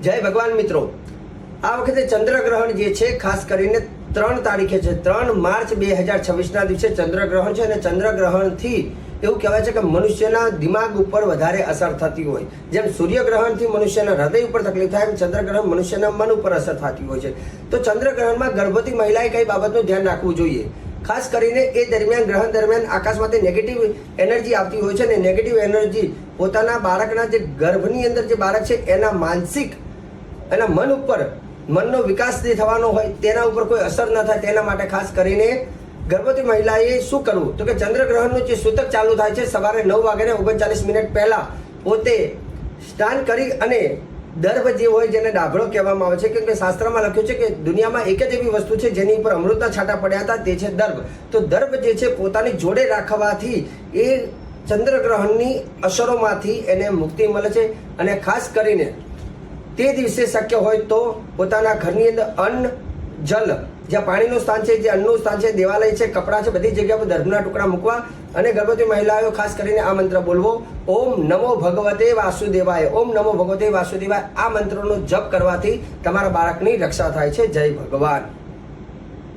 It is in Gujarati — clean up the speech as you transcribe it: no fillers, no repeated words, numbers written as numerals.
જય ભગવાન મિત્રો, આ વખતે ચંદ્રગ્રહણ જે છે ખાસ કરીને 3 તારીખે છે, 3 માર્ચ 2026ના દિવસે ચંદ્રગ્રહણ છે અને ચંદ્રગ્રહણથી એવું કહેવાય છે કે મનુષ્યના દિમાગ ઉપર વધારે અસર થતી હોય. જેમ સૂર્યગ્રહણથી મનુષ્યના હૃદય ઉપર તકલીફ થાય એમ ચંદ્રગ્રહણ મનુષ્યના મન ઉપર અસર થતી હોય છે. તો ચંદ્રગ્રહણમાં ગર્ભવતી મહિલાએ કઈ બાબતનું ધ્યાન રાખવું જોઈએ? ખાસ કરીને એ દરમિયાન ગ્રહણ દરમિયાન આકાશમાંથી નેગેટિવ એનર્જી આવતી હોય છે ને નેગેટિવ એનર્જી પોતાના બાળકના જે ગર્ભની અંદર જે બાળક છે એના માનસિક એના મન ઉપર મનનો વિકાસ જે થવાનો હોય તેના ઉપર કોઈ અસર ન થાય તેના માટે ખાસ કરીને ગર્ભવતી મહિલાએ શું કરવું તો કે ચંદ્રગ્રહણનું જે સૂતક ચાલુ થાય છે સવારે 9:39 પહેલા પોતે સ્નાન કરી અને દર્ભ જે હોય જેને ડાભડો કહેવામાં આવે છે, કેમ કે શાસ્ત્રમાં લખ્યું છે કે દુનિયામાં એક જ એવી વસ્તુ છે જેની ઉપર અમૃતના છાંટા પડ્યા હતા, તે છે દર્ભ. તો દર્ભ જે છે પોતાની જોડે રાખવાથી એ ચંદ્રગ્રહણની અસરોમાંથી એને મુક્તિ મળે છે. અને ખાસ કરીને તે દિવસે શક્ય હોય તો પોતાના ઘરની અંદર અન્ન જલ જ્યાં પાણીનું સ્થાન છે, જે અન્નનું સ્થાન છે, દેવાલય છે, કપડાં છે, બધી જગ્યા પર દર્ભના ટુકડા મૂકવા અને ગર્ભવતી મહિલાઓ ખાસ કરીને આ મંત્ર બોલવો, ઓમ નમો ભગવતે વાસુદેવાય, ઓમ નમો ભગવતે વાસુદેવાય. આ મંત્રનો જપ કરવાથી તમારા બાળકની રક્ષા થાય છે. જય ભગવાન.